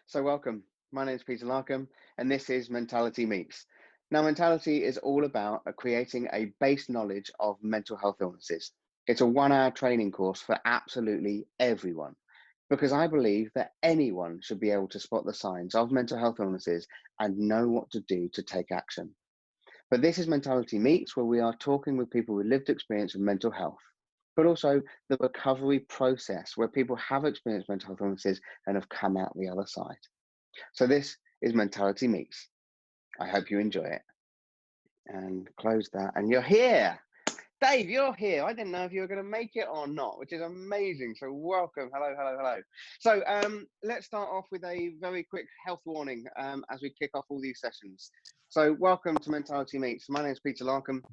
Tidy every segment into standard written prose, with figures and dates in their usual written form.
So welcome. My name is Peter Larkum, and this is Mentality Meets. Now, Mentality is all about creating a base knowledge of mental health illnesses. It's a 1 hour training course for absolutely everyone, because I believe that anyone should be able to spot the signs of mental health illnesses and know what to do to take action. But this is Mentality Meets, where we are talking with people with lived experience of mental health, but also the recovery process where people have experienced mental health illnesses and have come out the other side. So this is Mentality Meets. I hope you enjoy it. And close that. And you're here. Dave, you're here. I didn't know if you were going to make it or not, which is amazing. So welcome. Hello, hello, hello. So let's start off with a very quick health warning as we kick off all these sessions. So welcome to Mentality Meets. My name is Peter Larkum.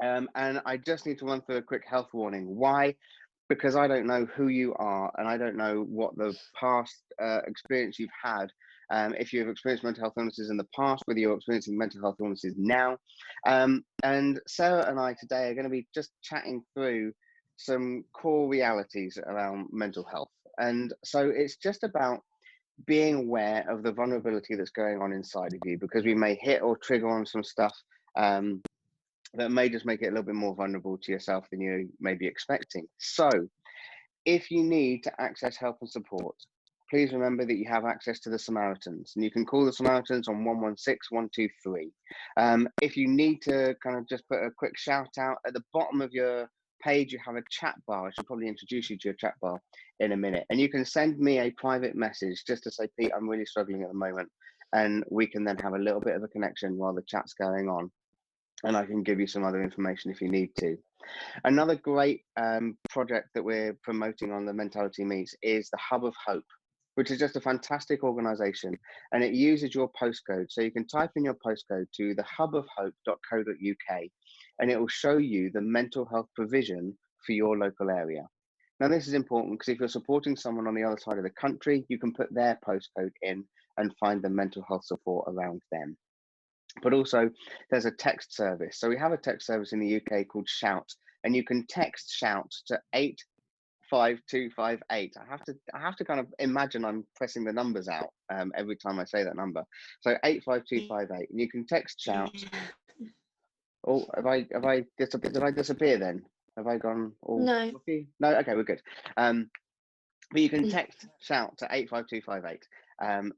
And I just need to run through a quick health warning. Why? Because I don't know who you are and I don't know what the past experience you've had. If you've experienced mental health illnesses in the past, whether you're experiencing mental health illnesses now. And Sarah and I today are going to be just chatting through some core realities around mental health. And so it's just about being aware of the vulnerability that's going on inside of you, because we may hit or trigger on some stuff that may just make it a little bit more vulnerable to yourself than you may be expecting. So if you need to access help and support, please remember that you have access to the Samaritans, and you can call the Samaritans on 116-123. If you need to kind of just put a quick shout out at the bottom of your page, you have a chat bar. I should probably introduce you to your chat bar in a minute, and you can send me a private message just to say, Pete, I'm really struggling at the moment, and we can then have a little bit of a connection while the chat's going on, and I can give you some other information if you need to. Another great project that we're promoting on the Mentality Meets is the Hub of Hope, which is just a fantastic organization, and it uses your postcode. So you can type in your postcode to thehubofhope.co.uk, and it will show you the mental health provision for your local area. Now, this is important because if you're supporting someone on the other side of the country, you can put their postcode in and find the mental health support around them. But also there's a text service. So we have a text service in the UK called Shout, and you can text Shout to 85258. I have to kind of imagine I'm pressing the numbers out every time I say that number. So 85258, and you can text Shout. Oh, did I disappear then? Have I gone all No. No, okay, we're good. But you can text Shout to 85258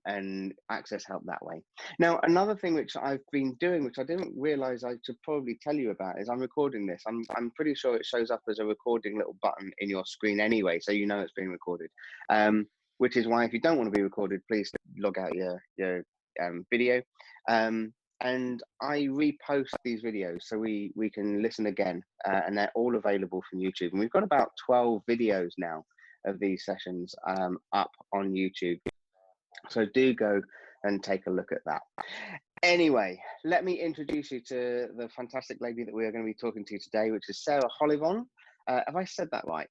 and access help that way. Now, another thing which I've been doing, which I didn't realize I should probably tell you about, is I'm recording this. I'm pretty sure it shows up as a recording little button in your screen anyway, so you know it's being recorded. Which is why if you don't want to be recorded, please log out your video. And I repost these videos so we can listen again, and they're all available from YouTube. And we've got about 12 videos now of these sessions up on YouTube. So do go and take a look at that. Anyway, let me introduce you to the fantastic lady that we are going to be talking to today, which is Sarah Hollebon. Have I said that right?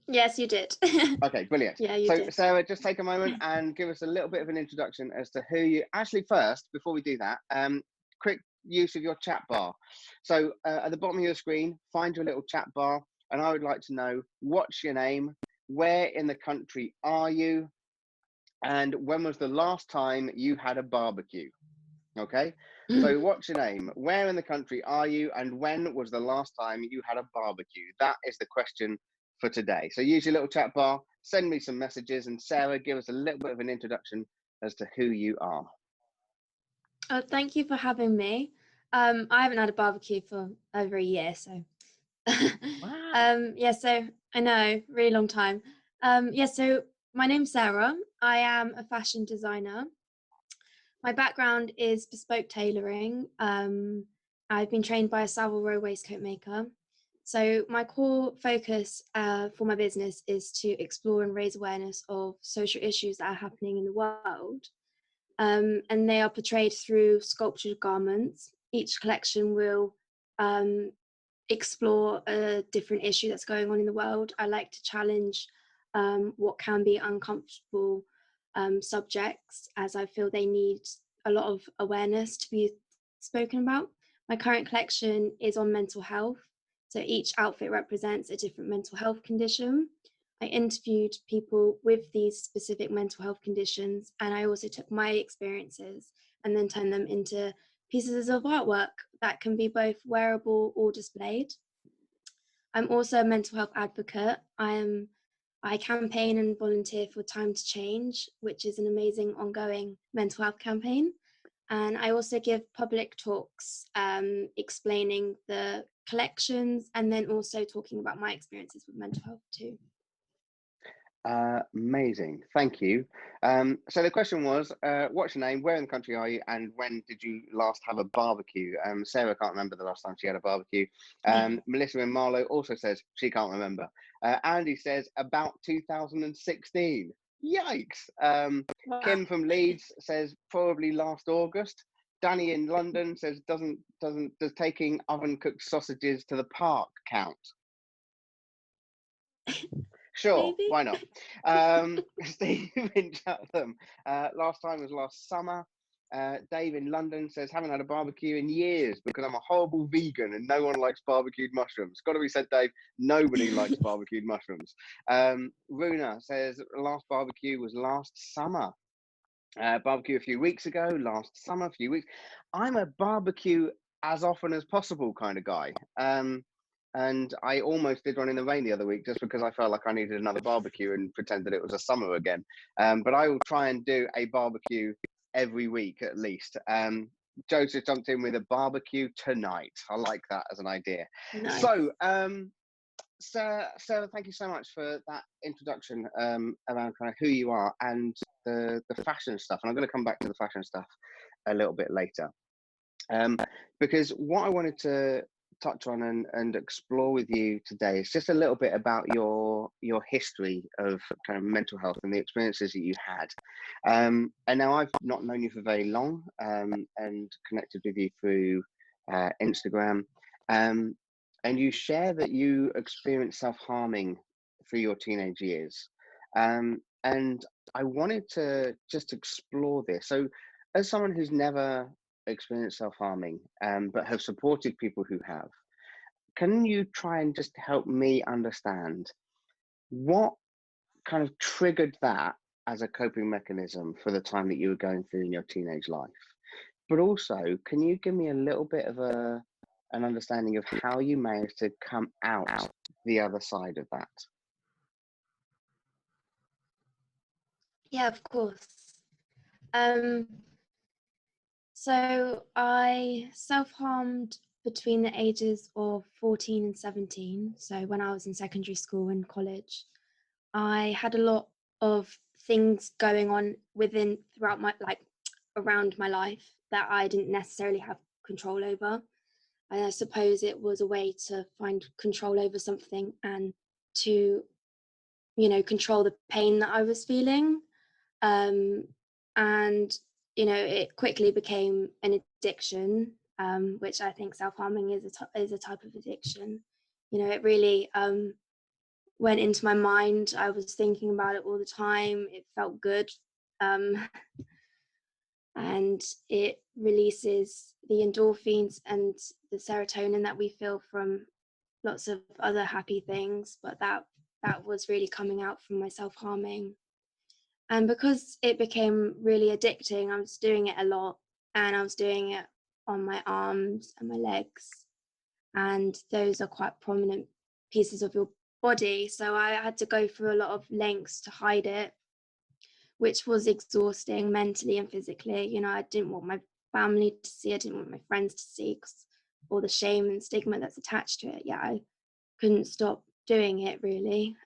Yes, you did. Okay, brilliant. Yeah, you so did. Sarah, just take a moment and give us a little bit of an introduction as to who you actually. First, before we do that, quick use of your chat bar. So at the bottom of your screen, find your little chat bar, and I would like to know, what's your name, where in the country are you, and when was the last time you had a barbecue? Okay, so what's your name, where in the country are you, and when was the last time you had a barbecue? That is the question for today. So use your little chat bar, send me some messages, and Sarah, give us a little bit of an introduction as to who you are. Thank you for having me. I haven't had a barbecue for over a year, so Wow. yeah, so I know, really long time. Yeah, so my name's Sarah. I am a fashion designer. My background is bespoke tailoring. I've been trained by a Savile Row waistcoat maker. So my core focus for my business is to explore and raise awareness of social issues that are happening in the world. And they are portrayed through sculptured garments. Each collection will explore a different issue that's going on in the world. I like to challenge what can be uncomfortable subjects, as I feel they need a lot of awareness to be spoken about. My current collection is on mental health. So each outfit represents a different mental health condition. I interviewed people with these specific mental health conditions, and I also took my experiences and then turned them into pieces of artwork that can be both wearable or displayed. I'm also a mental health advocate. I campaign and volunteer for Time to Change, which is an amazing ongoing mental health campaign. And I also give public talks explaining the collections and then also talking about my experiences with mental health too. Amazing, thank you. So the question was, what's your name, where in the country are you, and when did you last have a barbecue? Sarah can't remember the last time she had a barbecue. Melissa in Marlow also says she can't remember. Andy says about 2016. Yikes. Wow. Kim from Leeds says probably last August. Danny in London says does taking oven cooked sausages to the park count? Sure, Maybe. why not? Steve in Chatham, last time was last summer. Dave in London says, haven't had a barbecue in years because I'm a horrible vegan and no one likes barbecued mushrooms. Got to be said, Dave, nobody likes barbecued mushrooms. Runa says, last barbecue was last summer. Barbecue a few weeks ago, last summer, a few weeks. I'm a barbecue as often as possible kind of guy. And I almost did one in the rain the other week just because I felt like I needed another barbecue and pretended it was a summer again. But I will try and do a barbecue every week at least. Joseph jumped in with a barbecue tonight. I like that as an idea. Nice. So, Sarah, thank you so much for that introduction around kind of who you are and the fashion stuff. And I'm going to come back to the fashion stuff a little bit later. Because what I wanted to touch on and explore with you today is just a little bit about your history of kind of mental health and the experiences that you had. And now I've not known you for very long and connected with you through Instagram. And you share that you experienced self-harming through your teenage years. And I wanted to just explore this. So as someone who's never experienced self-harming but have supported people who have, can you try and just help me understand what kind of triggered that as a coping mechanism for the time that you were going through in your teenage life? But also, can you give me a little bit of an understanding of how you managed to come out the other side of that? Yeah, of course. So I self-harmed between the ages of 14 and 17. So when I was in secondary school and college, I had a lot of things going on throughout my, like, around my life that I didn't necessarily have control over. And I suppose it was a way to find control over something and to, control the pain that I was feeling. And it quickly became an addiction, which I think self-harming is a type of addiction. It really went into my mind. I was thinking about it all the time. It felt good, and it releases the endorphins and the serotonin that we feel from lots of other happy things. But that was really coming out from my self-harming. And because it became really addicting, I was doing it a lot, and I was doing it on my arms and my legs. And those are quite prominent pieces of your body. So I had to go through a lot of lengths to hide it, which was exhausting mentally and physically. I didn't want my family to see, I didn't want my friends to see, because all the shame and stigma that's attached to it. Yeah, I couldn't stop doing it really.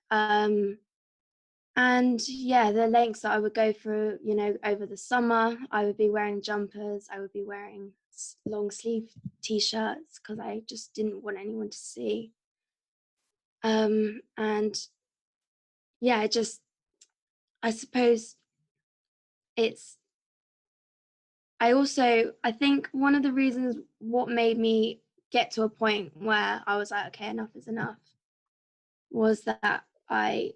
And yeah, the lengths that I would go through, over the summer, I would be wearing jumpers, I would be wearing long sleeve t-shirts because I just didn't want anyone to see. And yeah, I suppose I think one of the reasons what made me get to a point where I was like, okay, enough is enough, was that I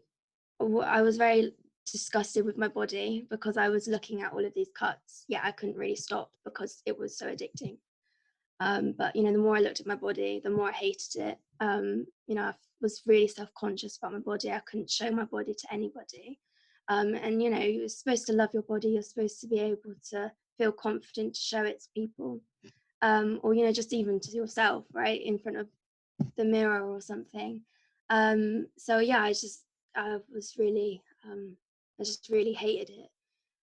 was very disgusted with my body because I was looking at all of these cuts. Yeah, I couldn't really stop because it was so addicting. But the more I looked at my body, the more I hated it. I was really self-conscious about my body. I couldn't show my body to anybody. And you know, you're supposed to love your body, you're supposed to be able to feel confident to show it to people, or you know, just even to yourself, right, in front of the mirror or something. So yeah, I was really I just really hated it,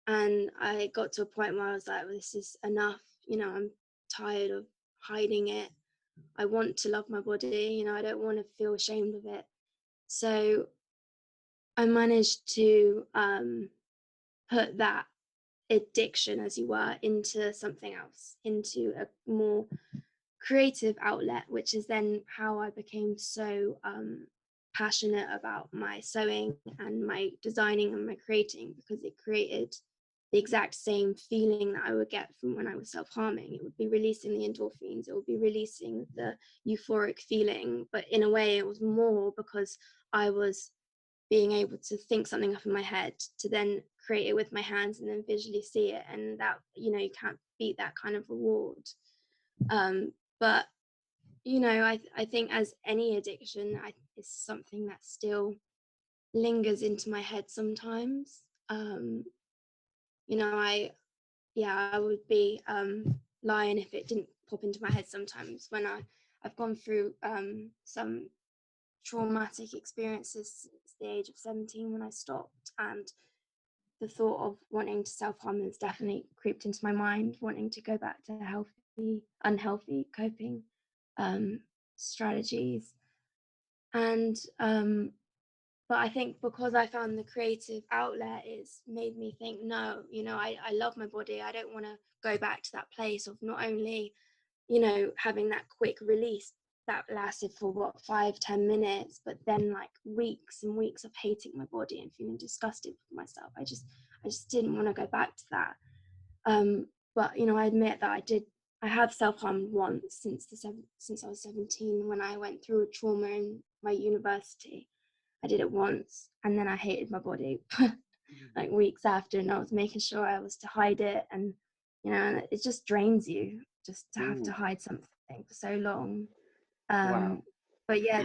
and I got to a point where I was like, well, this is enough, you know, I'm tired of hiding it. I want to love my body, you know, I don't want to feel ashamed of it. So I managed to put that addiction, as you were, into something else, into a more creative outlet, which is then how I became so passionate about my sewing and my designing and my creating, because it created the exact same feeling that I would get from when I was self-harming. It would be releasing the endorphins, it would be releasing the euphoric feeling, but in a way it was more because I was being able to think something up in my head, to then create it with my hands and then visually see it. And that, you know, you can't beat that kind of reward. But you know, I think as any addiction, it's something that still lingers into my head sometimes. You know, I would be lying if it didn't pop into my head sometimes when I've gone through some traumatic experiences since the age of 17 when I stopped, and the thought of wanting to self-harm has definitely creeped into my mind, wanting to go back to unhealthy coping strategies. And but I think because I found the creative outlet, it's made me think, no, you know, I love my body. I don't want to go back to that place of not only, you know, having that quick release that lasted for what, 5-10 minutes, but then like weeks and weeks of hating my body and feeling disgusted with myself. I just didn't want to go back to that. But you know, I admit that I have self-harmed once since I was 17, when I went through a trauma in my university. I did it once, and then I hated my body like weeks after, and I was making sure I was to hide it. And you know, it just drains you just to have to hide something for so long. Wow. But yeah.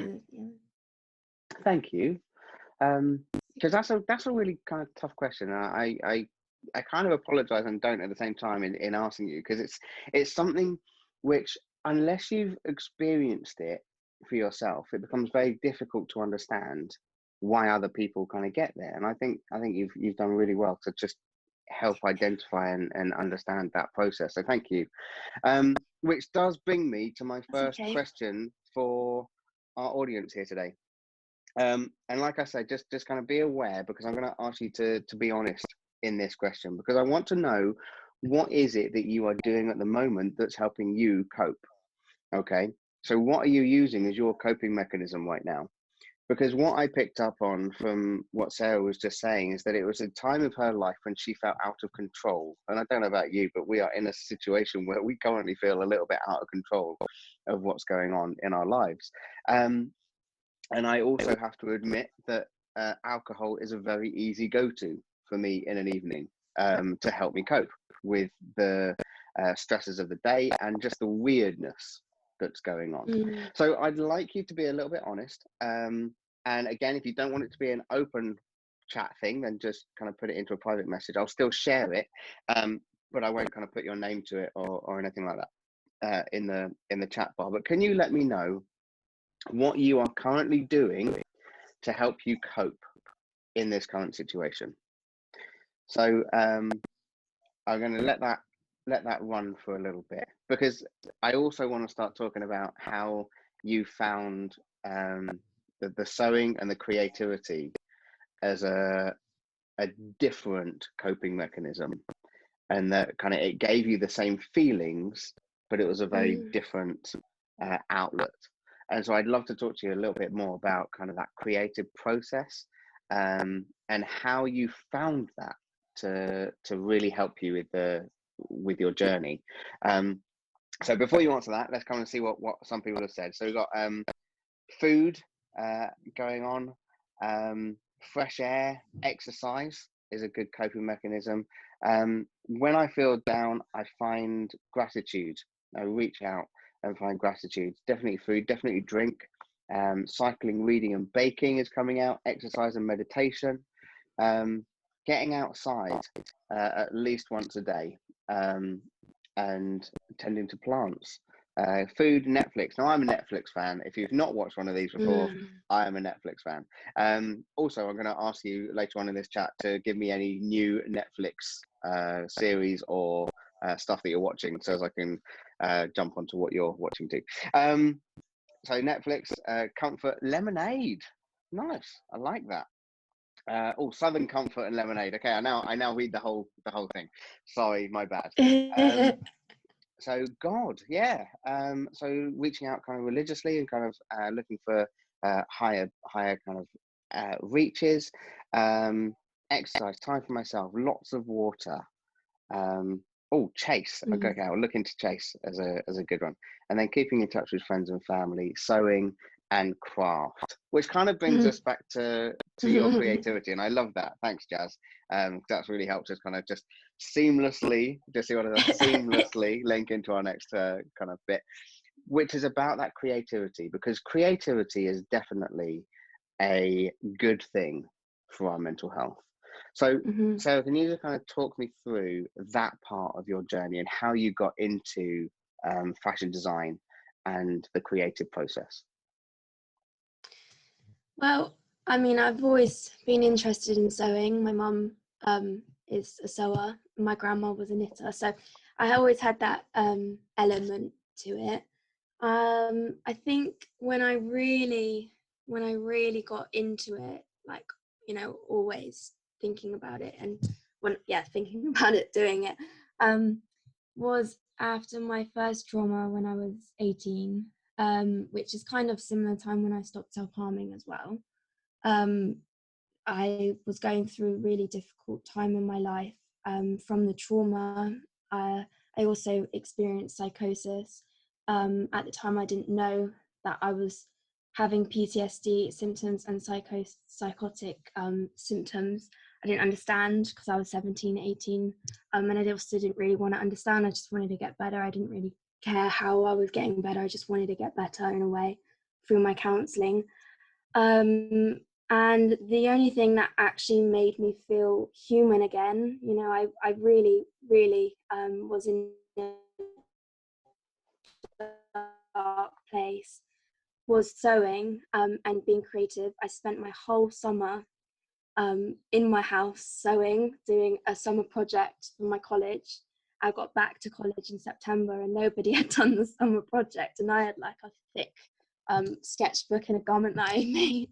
Thank you. Because that's a really kind of tough question. I kind of apologize and don't at the same time in asking you, because it's something which, unless you've experienced it for yourself, it becomes very difficult to understand why other people kind of get there. And I think you've done really well to just help identify and understand that process. So thank you. Which does bring me to my first Okay. question for our audience here today. And like I said, just kind of be aware, because I'm going to ask you to be honest in this question, because I want to know, what is it that you are doing at the moment that's helping you cope? Okay, so what are you using as your coping mechanism right now? Because what I picked up on from what Sarah was just saying is that it was a time of her life when she felt out of control. And I don't know about you, but we are in a situation where we currently feel a little bit out of control of what's going on in our lives. And I also have to admit that alcohol is a very easy go-to for me in an evening, to help me cope with the stresses of the day and just the weirdness that's going on. So I'd like you to be a little bit honest. And again, if you don't want it to be an open chat thing, then just kind of put it into a private message. I'll still share it, but I won't kind of put your name to it or anything like that in the chat bar. But can you let me know what you are currently doing to help you cope in this current situation? So I'm going to let that run for a little bit, because I also want to start talking about how you found the sewing and the creativity as a different coping mechanism, and that kind of it gave you the same feelings, but it was a very different outlet. And so I'd love to talk to you a little bit more about kind of that creative process, and how you found that to really help you with your journey. So before you answer that, let's kind of see what some people have said. So we've got food going on, fresh air, exercise is a good coping mechanism. When I feel down, I find gratitude. I reach out and find gratitude. Definitely food, definitely drink. Cycling, reading and baking is coming out, exercise and meditation, getting outside at least once a day, and tending to plants. Food, Netflix. Now, I'm a Netflix fan. If you've not watched one of these before, I am a Netflix fan. Also, I'm going to ask you later on in this chat to give me any new Netflix series or stuff that you're watching, so as I can jump onto what you're watching too. So Netflix, comfort, lemonade. Nice, I like that. Oh, Southern Comfort and lemonade. Okay, I now read the whole thing. Sorry, my bad. So God, yeah. So reaching out kind of religiously and kind of looking for higher kind of reaches. Exercise, time for myself, lots of water. Oh, chase. Okay, I'll look into chase as a good one. And then keeping in touch with friends and family, sewing and craft, which kind of brings us back to your creativity. And I love that. Thanks, Jazz. That's really helped us kind of just seamlessly, just see what it is, seamlessly link into our next kind of bit, which is about that creativity, because creativity is definitely a good thing for our mental health. So, Sarah, can you just kind of talk me through that part of your journey and how you got into fashion design and the creative process? Well, I mean, I've always been interested in sewing. My mum is a sewer. My grandma was a knitter, so I always had that element to it. I think when I really got into it, like, you know, always thinking about it and thinking about it, doing it, was after my first trauma when I was 18, which is kind of similar time when I stopped self-harming as well. I was going through a really difficult time in my life from the trauma. I also experienced psychosis. At the time, I didn't know that I was having PTSD symptoms and psychotic symptoms. I didn't understand because I was 17, 18, and I also didn't really want to understand. I just wanted to get better. I didn't really care how I was getting better. I just wanted to get better in a way through my counselling. And the only thing that actually made me feel human again, you know, I really was in a dark place, was sewing and being creative. I spent my whole summer in my house sewing, doing a summer project for my college. I got back to college in September and nobody had done the summer project, and I had like a thick sketchbook and a garment that I made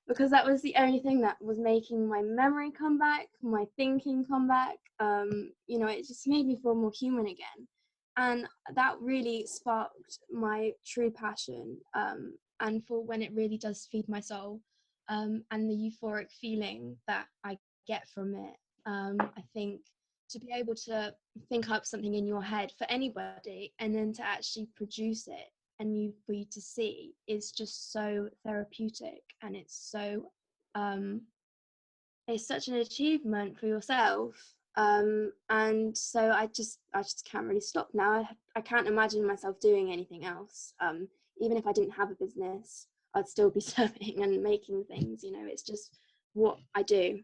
because that was the only thing that was making my memory come back, my thinking come back. You know, it just made me feel more human again, and that really sparked my true passion, and for when it really does feed my soul, and the euphoric feeling that I get from it. I think to be able to think up something in your head for anybody and then to actually produce it and for you to see is just so therapeutic, and it's so it's such an achievement for yourself, and so I just can't really stop now. I can't imagine myself doing anything else. Even if I didn't have a business, I'd still be sewing and making things. You know, it's just what I do,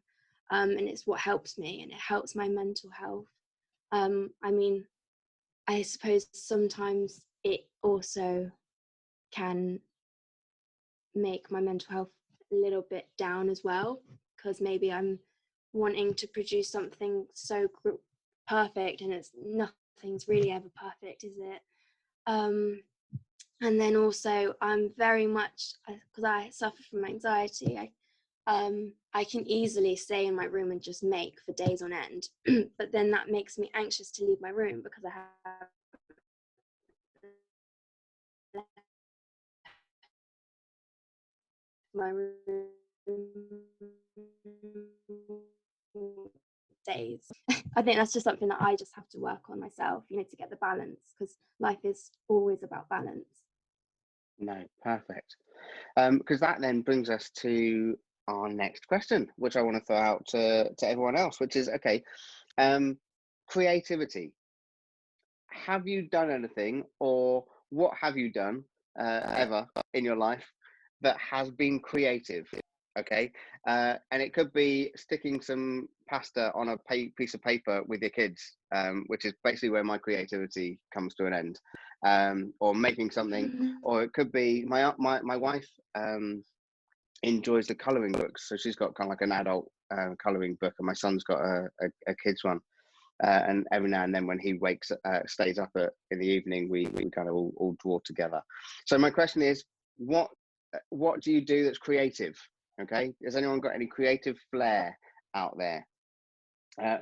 and it's what helps me, and it helps my mental health. I mean, I suppose sometimes it also can make my mental health a little bit down as well, because maybe I'm wanting to produce something so perfect, and nothing's really ever perfect, is it? And then also I'm very much, because I suffer from anxiety, I can easily stay in my room and just make for days on end. But then that makes me anxious to leave my room because I have my room days. I think that's just something that I just have to work on myself, you know, to get the balance, because life is always about balance. No, perfect. Because that then brings us to our next question, which I want to throw out to everyone else, which is, okay, creativity. Have you done anything, or what have you done ever in your life that has been creative. Okay, and it could be sticking some pasta on a piece of paper with your kids, which is basically where my creativity comes to an end, or making something, or it could be my wife enjoys the colouring books, so she's got kind of like an adult colouring book, and my son's got a kids one. And every now and then when he stays up in the evening, we kind of all draw together. So my question is, what do you do that's creative? Okay, has anyone got any creative flair out there?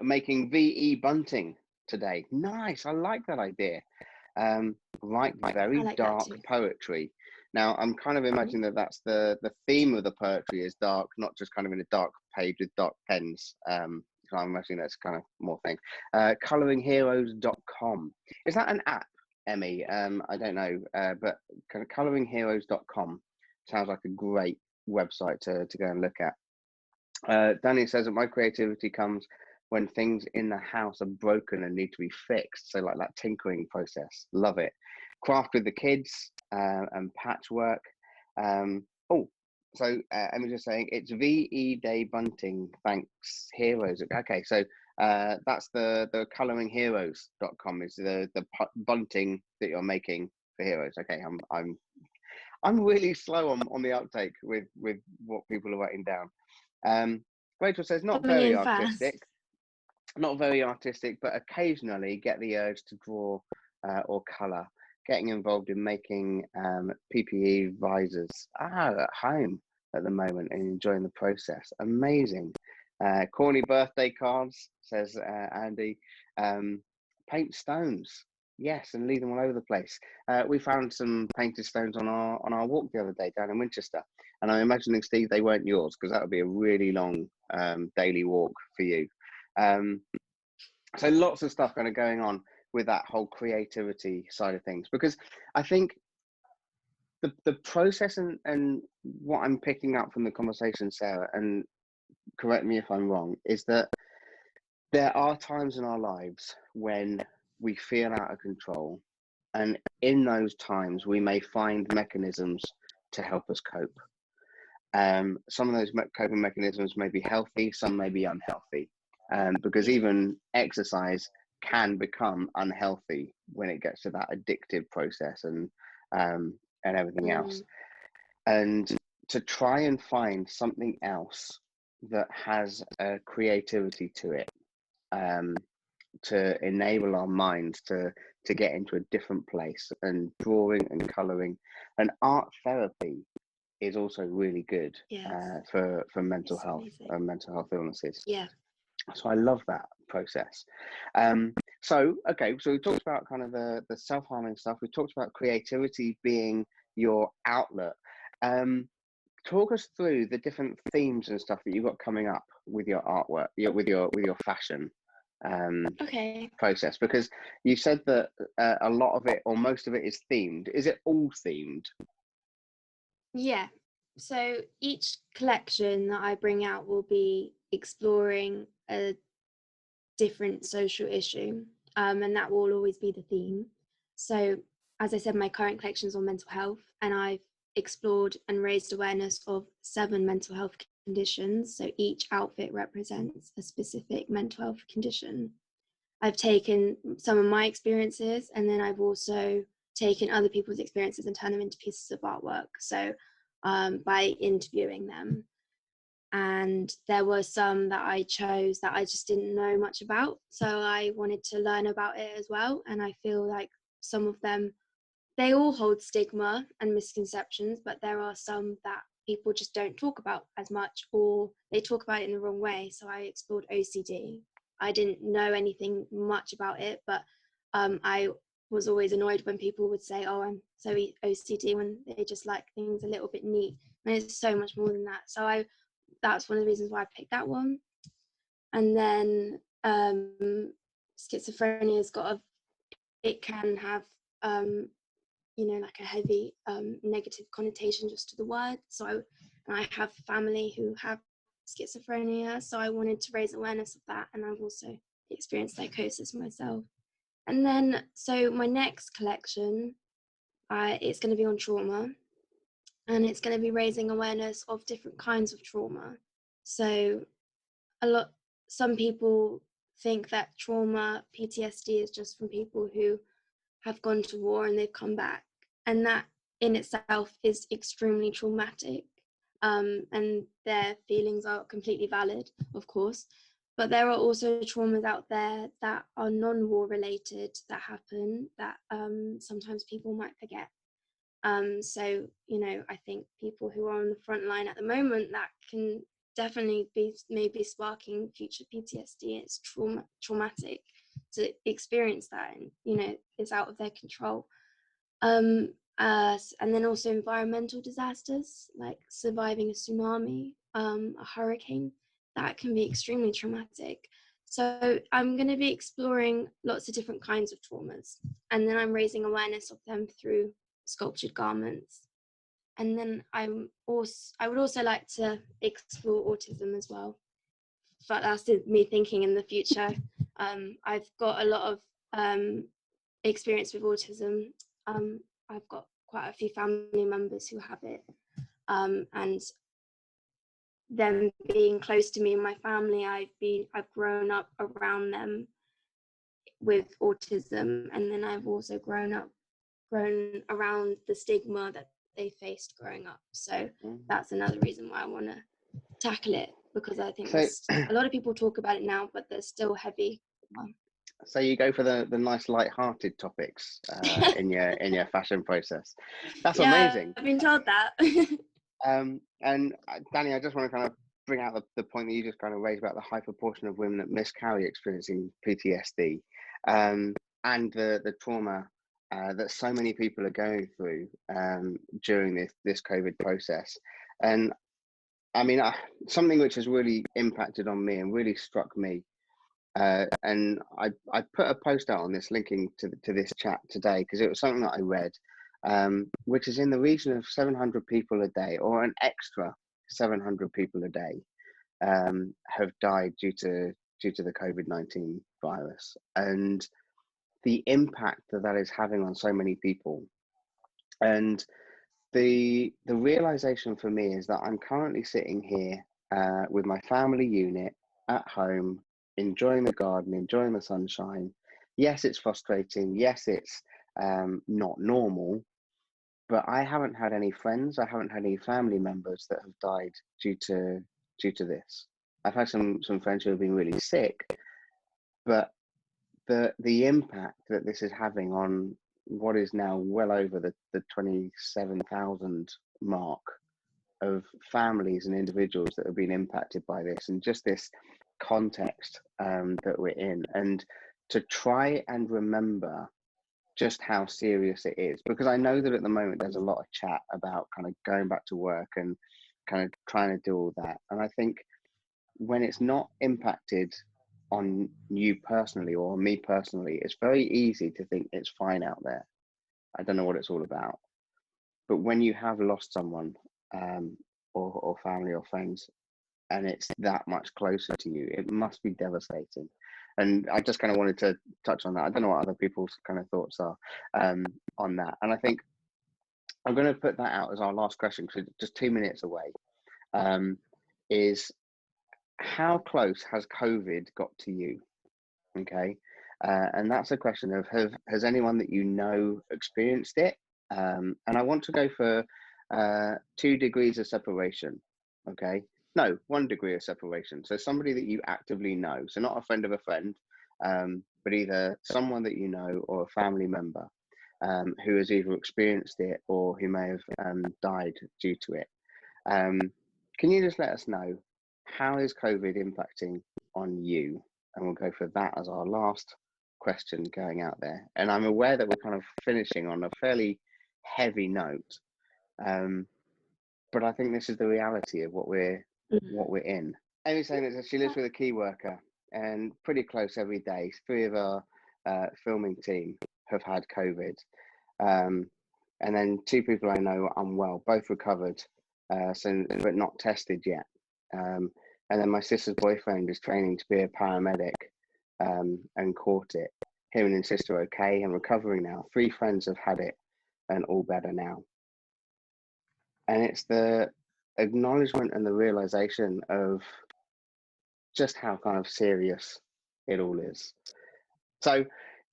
Making VE bunting today. Nice, I like that idea. Write very like dark poetry. Now I'm kind of imagining that that's the theme of the poetry is dark, not just kind of in a dark page with dark pens. So I'm imagining that's kind of more thing. Coloringheroes.com. Is that an app, Emmy? I don't know, but kind of coloringheroes.com sounds like a great website to go and look at. Danny says that my creativity comes when things in the house are broken and need to be fixed. So like that tinkering process. Love it. Craft with the kids and patchwork. So I'm just saying it's VE Day Bunting. Thanks, Heroes. Okay, so that's the coloringheroes.com is the bunting that you're making for heroes. Okay, I'm really slow on the uptake with what people are writing down. Rachel says not very artistic, but occasionally get the urge to draw or colour. Getting involved in making PPE visors at home at the moment and enjoying the process. Amazing. Corny birthday cards, says Andy. Paint stones. Yes, and leave them all over the place. We found some painted stones on our walk the other day down in Winchester, and I'm imagining, Steve, they weren't yours because that would be a really long daily walk for you. So lots of stuff kind of going on with that whole creativity side of things, because I think the process and what I'm picking up from the conversation, Sarah, and correct me if I'm wrong, is that there are times in our lives when we feel out of control, and in those times we may find mechanisms to help us cope. Some of those coping mechanisms may be healthy, some may be unhealthy, because even exercise can become unhealthy when it gets to that addictive process and everything else. And to try and find something else that has a creativity to it, to enable our minds to get into a different place, and drawing and colouring and art therapy is also really good for mental health and mental health illnesses. Yeah. So I love that process. So we talked about kind of the self-harming stuff. We talked about creativity being your outlet. Talk us through the different themes and stuff that you've got coming up with your artwork, with your fashion process, because you said that a lot of it or most of it is themed. Is it all themed? Yeah. So each collection that I bring out will be exploring a different social issue, and that will always be the theme. So as I said, my current collection is on mental health, and I've explored and raised awareness of 7 mental health conditions. So each outfit represents a specific mental health condition. I've taken some of my experiences, and then I've also taken other people's experiences and turned them into pieces of artwork. So by interviewing them. And there were some that I chose that I just didn't know much about. So I wanted to learn about it as well. And I feel like some of them, they all hold stigma and misconceptions, but there are some that people just don't talk about as much, or they talk about it in the wrong way. So I explored OCD. I didn't know anything much about it, but I was always annoyed when people would say, oh, I'm so OCD, when they just like things a little bit neat. And it's so much more than that. So that's one of the reasons why I picked that one. And then schizophrenia's it can have, like a heavy negative connotation just to the word. So I have family who have schizophrenia, so I wanted to raise awareness of that. And I've also experienced psychosis myself. And then, so my next collection it's going to be on trauma, and it's going to be raising awareness of different kinds of trauma. So some people think that trauma, PTSD, is just from people who have gone to war and they've come back, and that in itself is extremely traumatic, and their feelings are completely valid, of course. But there are also traumas out there that are non-war related that happen that sometimes people might forget. So, I think people who are on the front line at the moment, that can definitely be maybe sparking future PTSD. It's traumatic to experience that, and it's out of their control. And then also environmental disasters like surviving a tsunami, a hurricane, that can be extremely traumatic. So I'm going to be exploring lots of different kinds of traumas, and then I'm raising awareness of them through sculptured garments. And then I would also like to explore autism as well, but that's me thinking in the future. I've got a lot of experience with autism. I've got quite a few family members who have it, and them being close to me and my family, I've grown up around them with autism, and then I've also grown around the stigma that they faced growing up. So that's another reason why I want to tackle it, because I think a lot of people talk about it now, but there's still heavy. So you go for the nice light-hearted topics in your fashion process. That's amazing. I've been told that. And Danny, I just want to kind of bring out the point that you just kind of raised about the high proportion of women that miscarry experiencing PTSD, and the trauma that so many people are going through during this COVID process. And I mean, something which has really impacted on me and really struck me, and I put a post out on this linking to this chat today because it was something that I read, which is in the region of 700 people a day, or an extra 700 people a day, have died due to the COVID-19 virus, and the impact that is having on so many people. And the realization for me is that I'm currently sitting here with my family unit at home, enjoying the garden, enjoying the sunshine. Yes, it's frustrating. Yes, it's not normal, but I haven't had any friends. I haven't had any family members that have died due to this. I've had some friends who have been really sick, but the impact that this is having on what is now well over the 27,000 mark of families and individuals that have been impacted by this, and just this context that we're in, and to try and remember just how serious it is, because I know that at the moment there's a lot of chat about kind of going back to work and kind of trying to do all that, and I think when it's not impacted on you personally or me personally, it's very easy to think it's fine out there. I don't know what it's all about. But when you have lost someone, or family or friends, and it's that much closer to you, it must be devastating. And I just kind of wanted to touch on that. I don't know what other people's kind of thoughts are on that. And I think I'm going to put that out as our last question, because it's just 2 minutes away, is how close has COVID got to you? Okay. And that's a question of has anyone that you know experienced it? And I want to go for 2 degrees of separation. Okay. No, 1 degree of separation. So somebody that you actively know. So not a friend of a friend, but either someone that you know or a family member who has either experienced it or who may have died due to it. Can you just let us know, how is COVID impacting on you? And we'll go for that as our last question going out there. And I'm aware that we're kind of finishing on a fairly heavy note, but I think this is the reality of what we're in. Amy's saying that she lives with a key worker, and pretty close every day. 3 of our filming team have had COVID, and then 2 people I know are unwell, both recovered, but not tested yet. And then my sister's boyfriend is training to be a paramedic, and caught it. Him and his sister are okay and recovering now. 3 friends have had it, and all better now. And it's the acknowledgement and the realization of just how kind of serious it all is. So,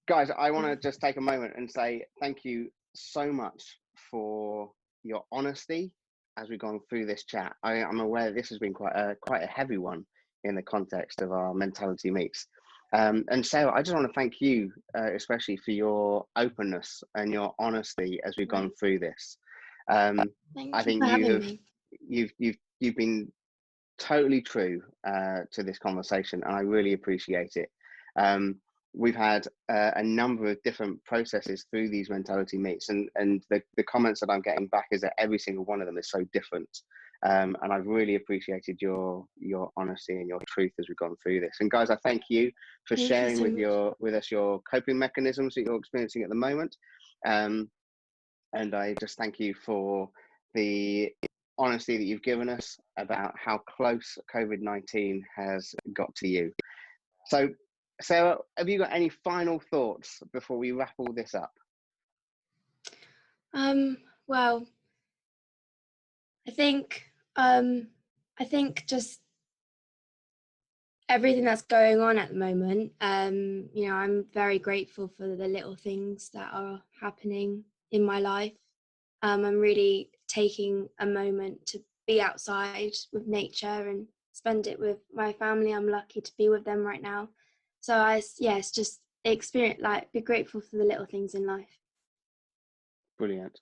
guys, I want to just take a moment and say thank you so much for your honesty as we've gone through this chat. I'm aware this has been quite a heavy one in the context of our mentality meets. And Sarah, I just want to thank you, especially for your openness and your honesty as we've gone through this. I think you've been totally true to this conversation, and I really appreciate it. We've had a number of different processes through these mentality meets, and the comments that I'm getting back is that every single one of them is so different. And I've really appreciated your honesty and your truth as we've gone through this. And guys, I thank you for sharing with us your coping mechanisms that you're experiencing at the moment. And I just thank you for the honesty that you've given us about how close COVID-19 has got to you. So, Sarah, have you got any final thoughts before we wrap all this up? Well, I think just everything that's going on at the moment, you know, I'm very grateful for the little things that are happening in my life. I'm really taking a moment to be outside with nature and spend it with my family. I'm lucky to be with them right now. So it's just experience, like, be grateful for the little things in life. Brilliant.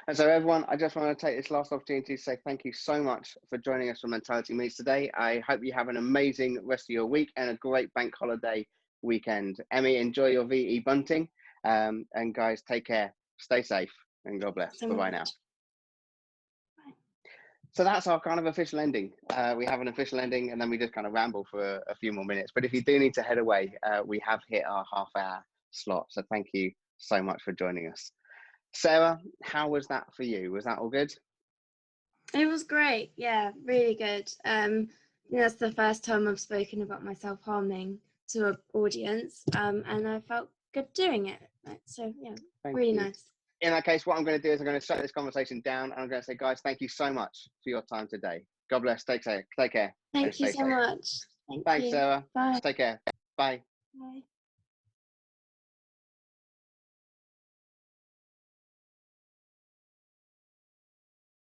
And so everyone, I just want to take this last opportunity to say thank you so much for joining us for Mentality Meets today. I hope you have an amazing rest of your week and a great bank holiday weekend. Emmy, enjoy your VE bunting. And guys, take care, stay safe, and God bless. Bye-bye now. So that's our kind of official ending. We have an official ending, and then we just kind of ramble for a few more minutes. But if you do need to head away, we have hit our half-hour slot. So thank you so much for joining us. Sarah, how was that for you? Was that all good? It was great. Yeah, really good. That's the first time I've spoken about my self-harming to an audience, and I felt good doing it. So yeah, really nice. In that case, what I'm going to do is I'm going to shut this conversation down, and I'm going to say, guys, thank you so much for your time today. God bless. Take care. Thank you so much. Thanks, Sarah. Bye. Take care. Bye. Bye.